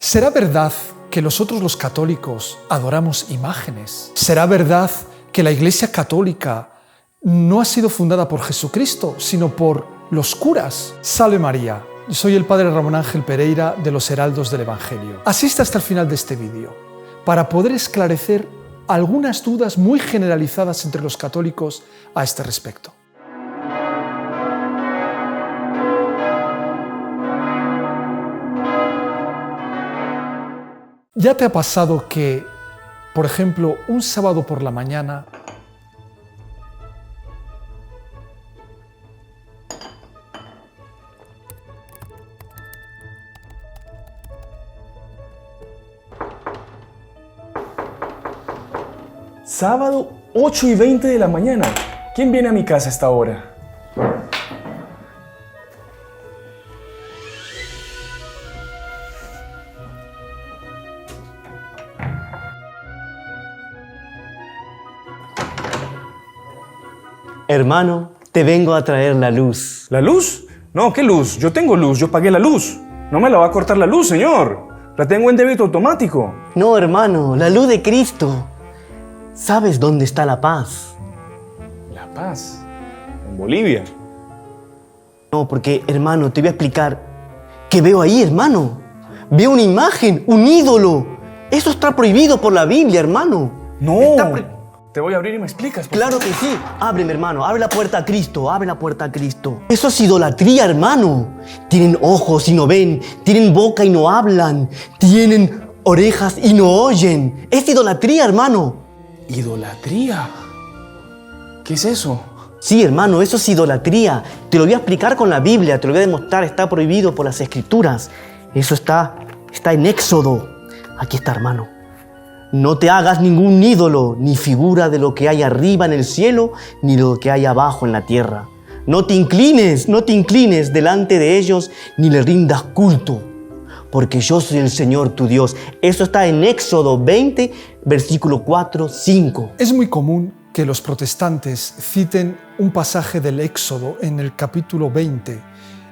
¿Será verdad que nosotros los católicos adoramos imágenes? ¿Será verdad que la Iglesia Católica no ha sido fundada por Jesucristo, sino por los curas? Salve María, soy el Padre Ramón Ángel Pereira de los Heraldos del Evangelio. Asista hasta el final de este vídeo para poder esclarecer algunas dudas muy generalizadas entre los católicos a este respecto. ¿Ya te ha pasado que, por ejemplo, un sábado por la mañana Sábado 8:20 de la mañana. ¿Quién viene a mi casa a esta hora? Hermano, te vengo a traer la luz. ¿La luz? No, ¿qué luz? Yo tengo luz, yo pagué la luz. No me la va a cortar la luz, señor. La tengo en débito automático. No, hermano, la luz de Cristo. ¿Sabes dónde está la paz? La Paz. En Bolivia. No, porque, hermano, te voy a explicar. ¿Qué veo ahí, hermano? Veo una imagen, un ídolo. Eso está prohibido por la Biblia, hermano. No. Está Te voy a abrir y me explicas. por Claro que sí. Ábreme, hermano. Abre la puerta a Cristo. Abre la puerta a Cristo. Eso es idolatría, hermano. Tienen ojos y no ven. Tienen boca y no hablan. Tienen orejas y no oyen. Es idolatría, hermano. ¿Idolatría? ¿Qué es eso? Sí, hermano, eso es idolatría. Te lo voy a explicar con la Biblia. Te lo voy a demostrar. Está prohibido por las Escrituras. Eso está en Éxodo. Aquí está, hermano. No te hagas ningún ídolo, ni figura de lo que hay arriba en el cielo, ni de lo que hay abajo en la tierra. No te inclines delante de ellos, ni le rindas culto, porque yo soy el Señor tu Dios. Eso está en Éxodo 20, versículo 4, 5. es muy común que los protestantes citen un pasaje del Éxodo en el capítulo 20,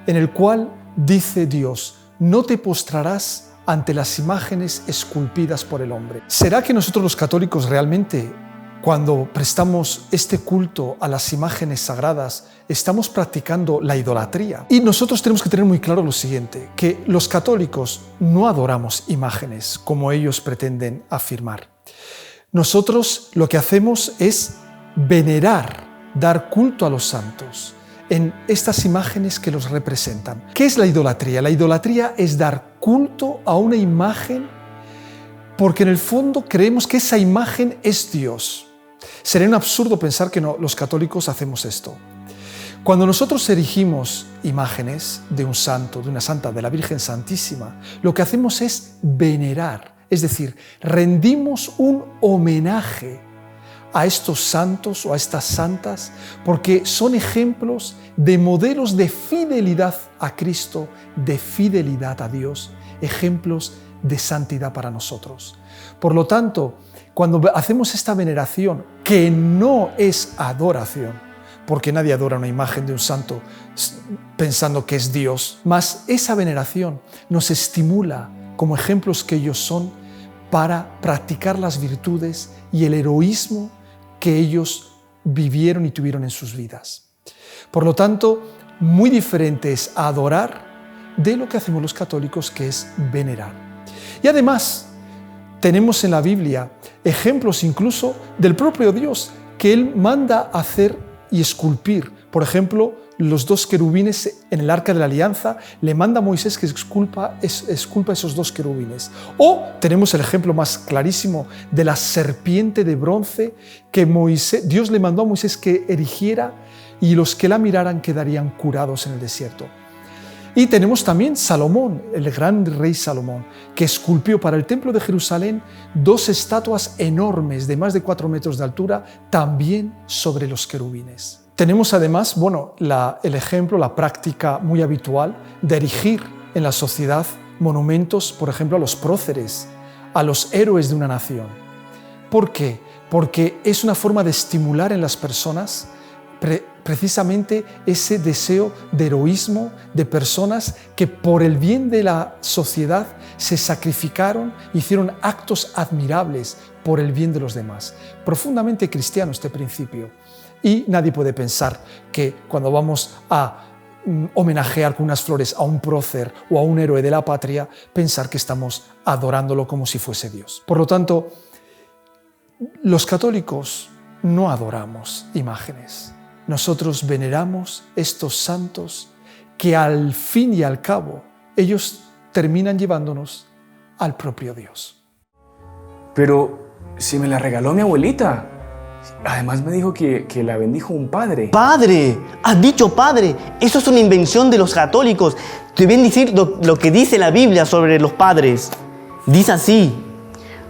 en el cual dice Dios: no te postrarás ante las imágenes esculpidas por el hombre. ¿Será que nosotros los católicos realmente, cuando prestamos este culto a las imágenes sagradas, estamos practicando la idolatría? Y nosotros tenemos que tener muy claro lo siguiente, que los católicos no adoramos imágenes como ellos pretenden afirmar. Nosotros lo que hacemos es venerar, dar culto a los santos en estas imágenes que los representan. ¿Qué es la idolatría? La idolatría es dar culto a una imagen porque en el fondo creemos que esa imagen es Dios. Sería un absurdo pensar que los católicos hacemos esto. Cuando nosotros erigimos imágenes de un santo, de una santa, de la Virgen Santísima, lo que hacemos es venerar, es decir, rendimos un homenaje a estos santos o a estas santas, porque son ejemplos de modelos de fidelidad a Cristo, de fidelidad a Dios, ejemplos de santidad para nosotros. Por lo tanto, cuando hacemos esta veneración, que no es adoración, porque nadie adora una imagen de un santo pensando que es Dios, mas esa veneración nos estimula como ejemplos que ellos son para practicar las virtudes y el heroísmo que ellos vivieron y tuvieron en sus vidas. Por lo tanto, muy diferente es adorar de lo que hacemos los católicos, que es venerar. Y además, tenemos en la Biblia ejemplos incluso del propio Dios, que Él manda hacer y esculpir. Por ejemplo, los dos querubines en el Arca de la Alianza, le manda a Moisés que esculpa esos dos querubines. O tenemos el ejemplo más clarísimo de la serpiente de bronce que Dios le mandó a Moisés que erigiera, y los que la miraran quedarían curados en el desierto. Y tenemos también Salomón, el gran rey Salomón, que esculpió para el templo de Jerusalén dos estatuas enormes de más de 4 metros de altura, también sobre los querubines. Tenemos además, el ejemplo, la práctica muy habitual de erigir en la sociedad monumentos, por ejemplo, a los próceres, a los héroes de una nación. ¿Por qué? Porque es una forma de estimular en las personas precisamente ese deseo de heroísmo de personas que por el bien de la sociedad se sacrificaron, hicieron actos admirables por el bien de los demás. Profundamente cristiano este principio. Y nadie puede pensar que cuando vamos a homenajear con unas flores a un prócer o a un héroe de la patria, pensar que estamos adorándolo como si fuese Dios. Por lo tanto, los católicos no adoramos imágenes. Nosotros veneramos estos santos que al fin y al cabo ellos terminan llevándonos al propio Dios. Pero si me la regaló mi abuelita. Además me dijo que la bendijo un padre. ¡Padre! ¡Has dicho padre! Eso es una invención de los católicos. Te voy a decir lo que dice la Biblia sobre los padres. Dice así: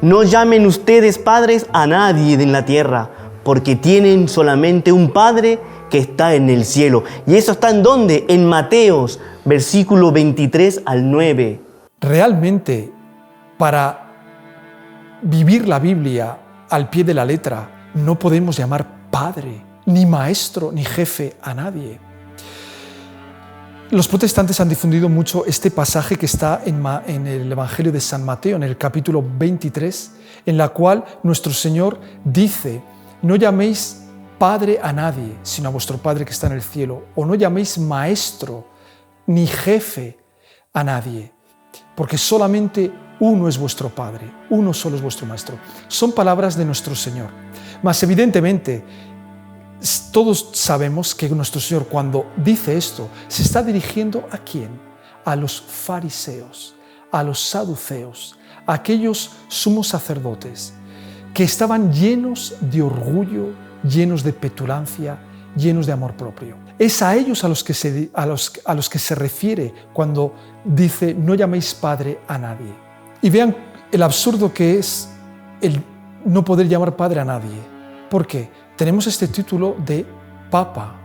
no llamen ustedes padres a nadie en la tierra, porque tienen solamente un Padre que está en el cielo. ¿Y eso está en dónde? En Mateos, versículo 23 al 9. Realmente, para vivir la Biblia al pie de la letra, no podemos llamar padre, ni maestro, ni jefe a nadie. Los protestantes han difundido mucho este pasaje que está en el Evangelio de San Mateo, en el capítulo 23, en la cual nuestro Señor dice: no llaméis padre a nadie, sino a vuestro Padre que está en el cielo, o no llaméis maestro ni jefe a nadie, porque solamente uno es vuestro Padre, uno solo es vuestro Maestro. Son palabras de nuestro Señor. Mas evidentemente, todos sabemos que nuestro Señor, cuando dice esto, se está dirigiendo ¿a quién? A los fariseos, a los saduceos, a aquellos sumos sacerdotes que estaban llenos de orgullo, llenos de petulancia, llenos de amor propio. Es a ellos a los que se refiere cuando dice: no llaméis padre a nadie. Y vean el absurdo que es el no poder llamar padre a nadie. ¿Por qué? Tenemos este título de Papa,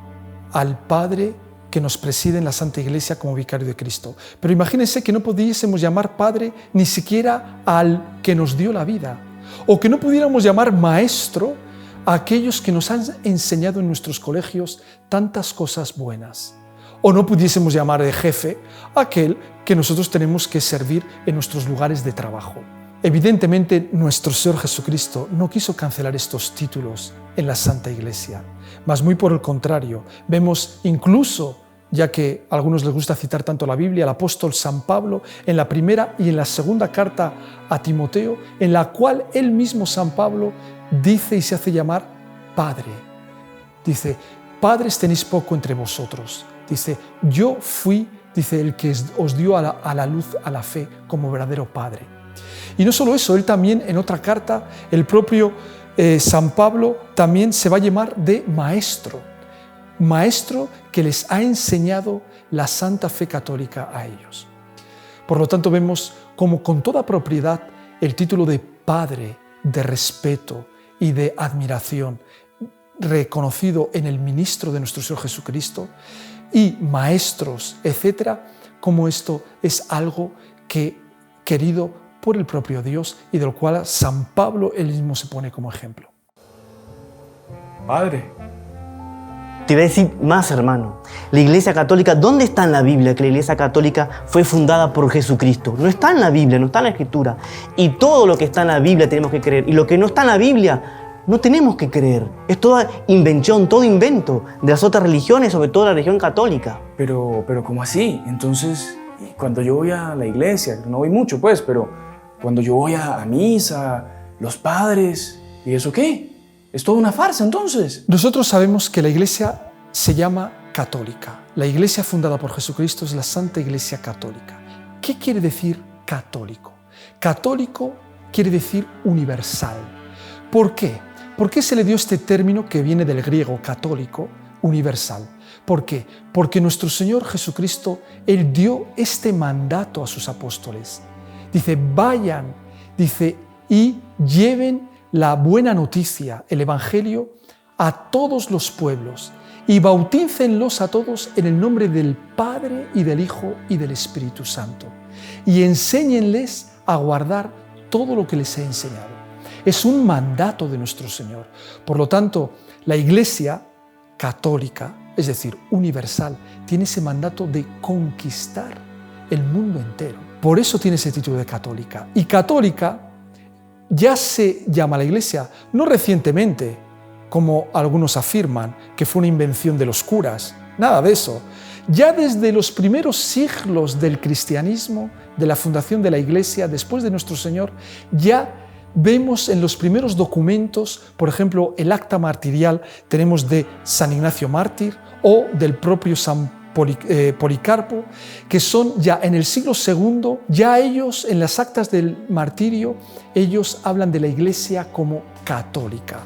al Padre que nos preside en la Santa Iglesia como vicario de Cristo. Pero imagínense que no pudiésemos llamar Padre ni siquiera al que nos dio la vida, o que no pudiéramos llamar Maestro a aquellos que nos han enseñado en nuestros colegios tantas cosas buenas, o no pudiésemos llamar de jefe a aquel que nosotros tenemos que servir en nuestros lugares de trabajo. Evidentemente, nuestro Señor Jesucristo no quiso cancelar estos títulos en la Santa Iglesia, mas muy por el contrario, vemos incluso, ya que a algunos les gusta citar tanto la Biblia, al apóstol San Pablo en la primera y en la segunda carta a Timoteo, en la cual él mismo, San Pablo, dice y se hace llamar Padre. Dice: padres tenéis poco entre vosotros. Dice: yo fui, dice, el que os dio a la luz, a la fe, como verdadero Padre. Y no solo eso, él también en otra carta, el propio San Pablo también se va a llamar de Maestro. Maestro que les ha enseñado la santa fe católica a ellos. Por lo tanto, vemos como con toda propiedad el título de Padre, de respeto y de admiración, reconocido en el ministro de nuestro Señor Jesucristo, y maestros, etcétera, como esto es algo que querido por el propio Dios y del cual San Pablo él mismo se pone como ejemplo. Padre. Te voy a decir más, hermano. La Iglesia Católica, ¿dónde está en la Biblia que la Iglesia Católica fue fundada por Jesucristo? No está en la Biblia, no está en la Escritura. Y todo lo que está en la Biblia tenemos que creer. Y lo que no está en la Biblia no tenemos que creer. Es toda invención, todo invento de las otras religiones, sobre todo la religión católica. Pero ¿cómo así? Entonces, cuando yo voy a la iglesia, no voy mucho pues, pero cuando yo voy a misa, los padres, ¿y eso qué? ¿Es toda una farsa entonces? Nosotros sabemos que la Iglesia se llama católica. La Iglesia fundada por Jesucristo es la Santa Iglesia Católica. ¿Qué quiere decir católico? Católico quiere decir universal. ¿Por qué? ¿Por qué se le dio este término que viene del griego católico, universal? ¿Por qué? Porque nuestro Señor Jesucristo, Él dio este mandato a sus apóstoles. Dice: vayan, dice, y lleven la buena noticia, el Evangelio, a todos los pueblos y bautícenlos a todos en el nombre del Padre y del Hijo y del Espíritu Santo y enséñenles a guardar todo lo que les he enseñado. Es un mandato de nuestro Señor. Por lo tanto, la Iglesia católica, es decir, universal, tiene ese mandato de conquistar el mundo entero. Por eso tiene ese título de católica. Y católica ya se llama la Iglesia, no recientemente, como algunos afirman, que fue una invención de los curas. Nada de eso. Ya desde los primeros siglos del cristianismo, de la fundación de la Iglesia, después de nuestro Señor, ya vemos en los primeros documentos, por ejemplo, el acta martirial tenemos de San Ignacio Mártir o del propio San Policarpo, que son ya en el siglo II, ya ellos en las actas del martirio, ellos hablan de la Iglesia como católica.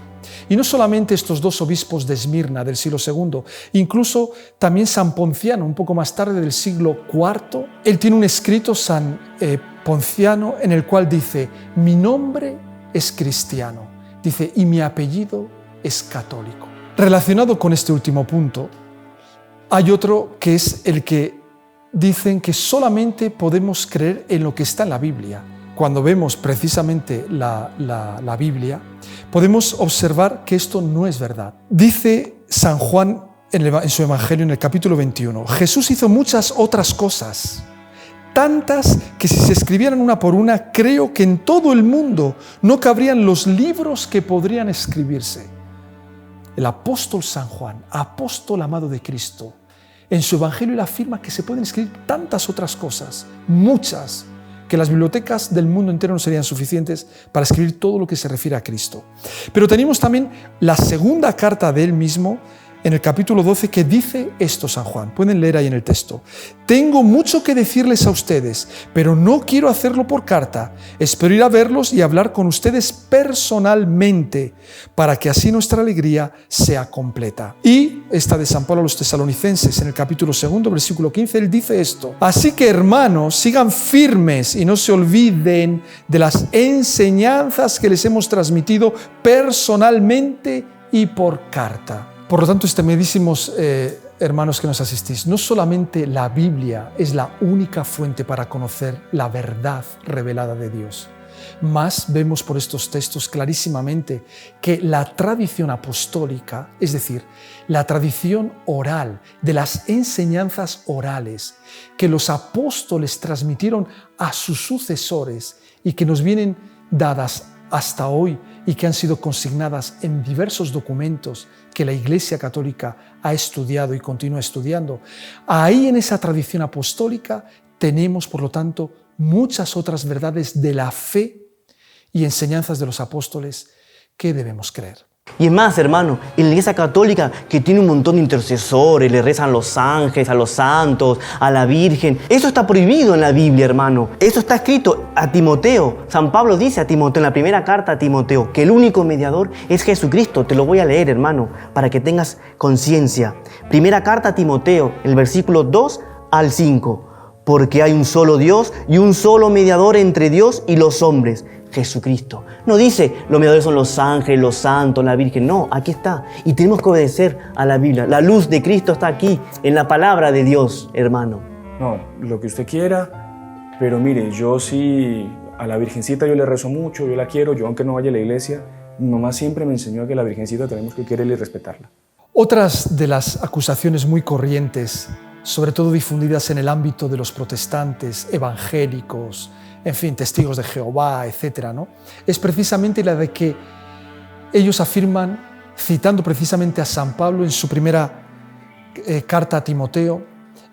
Y no solamente estos dos obispos de Esmirna del siglo II, incluso también San Ponciano, un poco más tarde del siglo IV, él tiene un escrito, San Ponciano, en el cual dice: mi nombre es cristiano, dice, y mi apellido es católico. Relacionado con este último punto, hay otro que es el que dicen que solamente podemos creer en lo que está en la Biblia. Cuando vemos precisamente la Biblia, podemos observar que esto no es verdad. Dice San Juan en su Evangelio, en el capítulo 21, Jesús hizo muchas otras cosas, tantas que si se escribieran una por una, creo que en todo el mundo no cabrían los libros que podrían escribirse. El apóstol San Juan, apóstol amado de Cristo, en su Evangelio él afirma que se pueden escribir tantas otras cosas, muchas, que las bibliotecas del mundo entero no serían suficientes para escribir todo lo que se refiere a Cristo. Pero tenemos también la segunda carta de él mismo, en el capítulo 12, que dice esto San Juan. Pueden leer ahí en el texto. Tengo mucho que decirles a ustedes, pero no quiero hacerlo por carta. Espero ir a verlos y hablar con ustedes personalmente, para que así nuestra alegría sea completa. Y esta de San Pablo a los Tesalonicenses, en el capítulo 2, versículo 15, él dice esto. Así que, hermanos, sigan firmes y no se olviden de las enseñanzas que les hemos transmitido personalmente y por carta. Por lo tanto, estimadísimos hermanos que nos asistís, no solamente la Biblia es la única fuente para conocer la verdad revelada de Dios, más vemos por estos textos clarísimamente que la tradición apostólica, es decir, la tradición oral, de las enseñanzas orales que los apóstoles transmitieron a sus sucesores y que nos vienen dadas hasta hoy y que han sido consignadas en diversos documentos que la Iglesia Católica ha estudiado y continúa estudiando. Ahí en esa tradición apostólica tenemos, por lo tanto, muchas otras verdades de la fe y enseñanzas de los apóstoles que debemos creer. Y es más, hermano, en la Iglesia Católica, que tiene un montón de intercesores, le rezan los ángeles, a los santos, a la Virgen. Eso está prohibido en la Biblia, hermano. Eso está escrito a Timoteo. San Pablo dice a Timoteo, en la primera carta a Timoteo, que el único mediador es Jesucristo. Te lo voy a leer, hermano, para que tengas conciencia. Primera carta a Timoteo, el versículo 2 al 5. Porque hay un solo Dios y un solo mediador entre Dios y los hombres, Jesucristo. No dice los mediadores son los ángeles, los santos, la Virgen. No, aquí está. Y tenemos que obedecer a la Biblia. La luz de Cristo está aquí, en la palabra de Dios, hermano. No, lo que usted quiera, pero mire, yo sí, a la Virgencita yo le rezo mucho, yo la quiero, yo aunque no vaya a la iglesia, mi mamá siempre me enseñó que la Virgencita tenemos que quererla y respetarla. Otras de las acusaciones muy corrientes, sobre todo difundidas en el ámbito de los protestantes, evangélicos, en fin, testigos de Jehová, etcétera, ¿no?, es precisamente la de que ellos afirman, citando precisamente a San Pablo en su primera carta a Timoteo,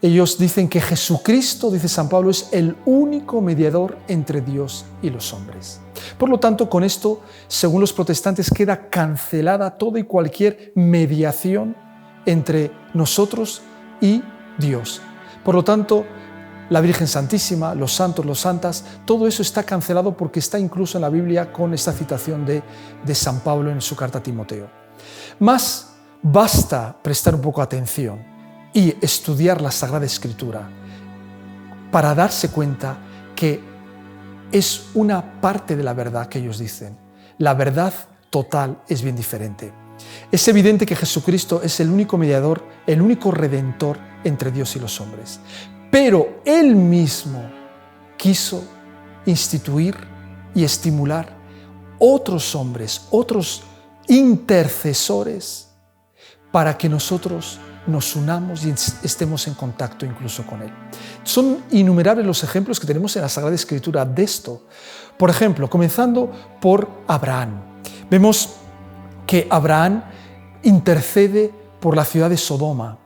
ellos dicen que Jesucristo, dice San Pablo, es el único mediador entre Dios y los hombres. Por lo tanto, con esto, según los protestantes, queda cancelada toda y cualquier mediación entre nosotros y Dios. Por lo tanto, la Virgen Santísima, los santos, las santas, todo eso está cancelado porque está incluso en la Biblia con esta citación de San Pablo en su carta a Timoteo. Mas basta prestar un poco atención y estudiar la Sagrada Escritura para darse cuenta que es una parte de la verdad que ellos dicen. La verdad total es bien diferente. Es evidente que Jesucristo es el único mediador, el único redentor entre Dios y los hombres. Pero Él mismo quiso instituir y estimular otros hombres, otros intercesores, para que nosotros nos unamos y estemos en contacto incluso con Él. Son innumerables los ejemplos que tenemos en la Sagrada Escritura de esto. Por ejemplo, comenzando por Abraham. Vemos que Abraham intercede por la ciudad de Sodoma.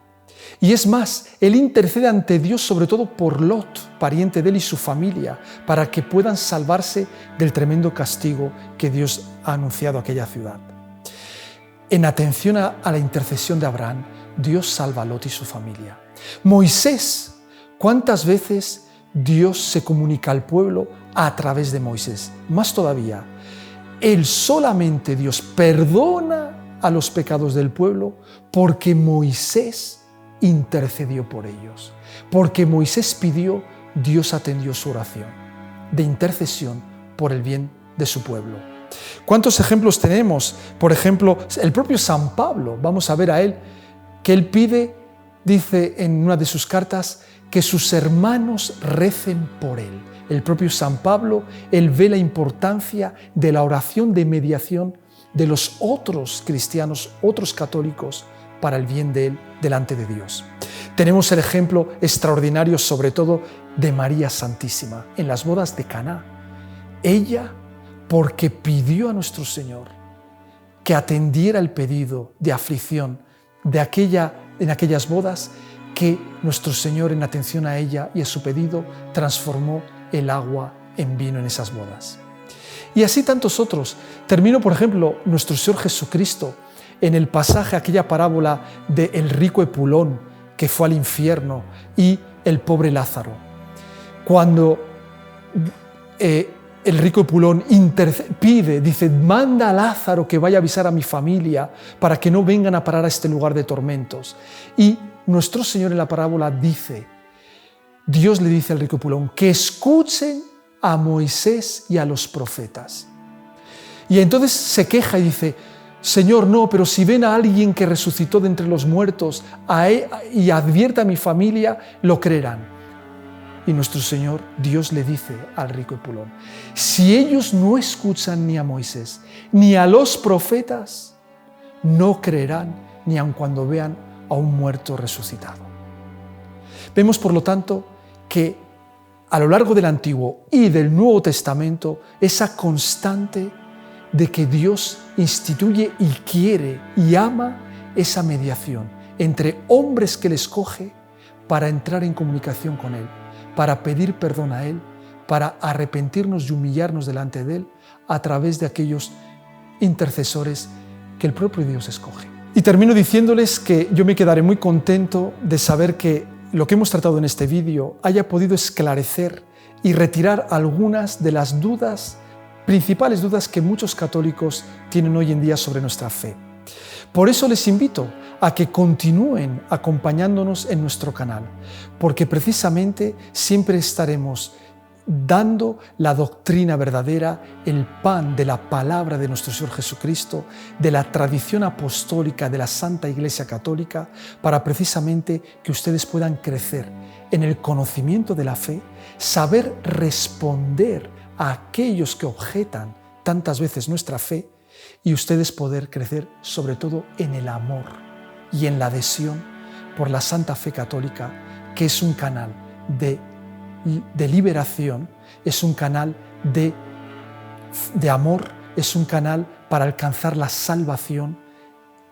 Y es más, él intercede ante Dios sobre todo por Lot, pariente de él y su familia, para que puedan salvarse del tremendo castigo que Dios ha anunciado a aquella ciudad. En atención a la intercesión de Abraham, Dios salva a Lot y su familia. Moisés, ¿cuántas veces Dios se comunica al pueblo a través de Moisés? Más todavía, él solamente Dios perdona a los pecados del pueblo porque Moisés intercedió por ellos. Porque Moisés pidió, Dios atendió su oración de intercesión por el bien de su pueblo. ¿Cuántos ejemplos tenemos? Por ejemplo, el propio San Pablo, vamos a ver a él, que él pide, dice en una de sus cartas, que sus hermanos recen por él. El propio San Pablo, él ve la importancia de la oración de mediación de los otros cristianos, otros católicos, para el bien de él delante de Dios. Tenemos el ejemplo extraordinario, sobre todo, de María Santísima en las bodas de Caná. Ella, porque pidió a nuestro Señor que atendiera el pedido de aflicción en aquellas bodas, que nuestro Señor, en atención a ella y a su pedido, transformó el agua en vino en esas bodas. Y así tantos otros. Termino, por ejemplo, nuestro Señor Jesucristo, en el pasaje, aquella parábola del rico Epulón que fue al infierno y el pobre Lázaro. Cuando el rico Epulón pide, dice, manda a Lázaro que vaya a avisar a mi familia para que no vengan a parar a este lugar de tormentos. Y nuestro Señor en la parábola dice, Dios le dice al rico Epulón que escuchen a Moisés y a los profetas. Y entonces se queja y dice, Señor, no, pero si ven a alguien que resucitó de entre los muertos y advierte a mi familia, lo creerán. Y nuestro Señor, Dios le dice al rico Epulón, si ellos no escuchan ni a Moisés ni a los profetas, no creerán ni aun cuando vean a un muerto resucitado. Vemos, por lo tanto, que a lo largo del Antiguo y del Nuevo Testamento, esa constante de que Dios instituye y quiere y ama esa mediación entre hombres que Él escoge para entrar en comunicación con Él, para pedir perdón a Él, para arrepentirnos y humillarnos delante de Él a través de aquellos intercesores que el propio Dios escoge. Y termino diciéndoles que yo me quedaré muy contento de saber que lo que hemos tratado en este vídeo haya podido esclarecer y retirar algunas de las principales dudas que muchos católicos tienen hoy en día sobre nuestra fe. Por eso les invito a que continúen acompañándonos en nuestro canal, porque precisamente siempre estaremos dando la doctrina verdadera, el pan de la palabra de nuestro Señor Jesucristo, de la tradición apostólica de la Santa Iglesia Católica, para precisamente que ustedes puedan crecer en el conocimiento de la fe, saber responder a aquellos que objetan tantas veces nuestra fe y ustedes poder crecer sobre todo en el amor y en la adhesión por la Santa Fe Católica, que es un canal de liberación, es un canal de amor, es un canal para alcanzar la salvación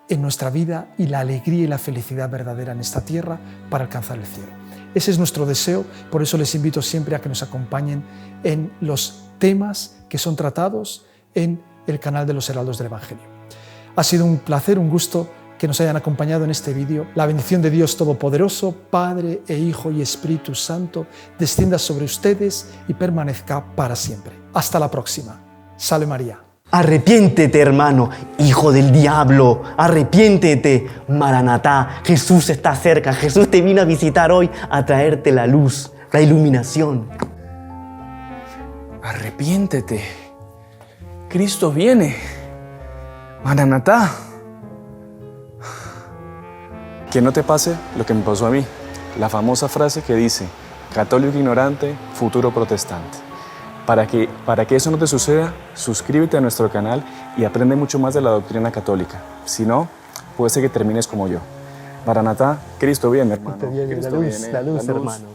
en nuestra vida y la alegría y la felicidad verdadera en esta tierra para alcanzar el cielo. Ese es nuestro deseo, por eso les invito siempre a que nos acompañen en los temas que son tratados en el canal de los Heraldos del Evangelio. Ha sido un placer, un gusto que nos hayan acompañado en este vídeo. La bendición de Dios Todopoderoso, Padre e Hijo y Espíritu Santo, descienda sobre ustedes y permanezca para siempre. Hasta la próxima. Salve María. Arrepiéntete, hermano, hijo del diablo, arrepiéntete, Maranatá, Jesús está cerca, Jesús te vino a visitar hoy a traerte la luz, la iluminación. Arrepiéntete, Cristo viene, Maranatá. Que no te pase lo que me pasó a mí, la famosa frase que dice, católico ignorante, futuro protestante. Para que eso no te suceda, suscríbete a nuestro canal y aprende mucho más de la doctrina católica. Si no, puede ser que termines como yo. Maranatá, Cristo viene, hermano. Cristo viene, Cristo la luz, viene, la luz, hermano.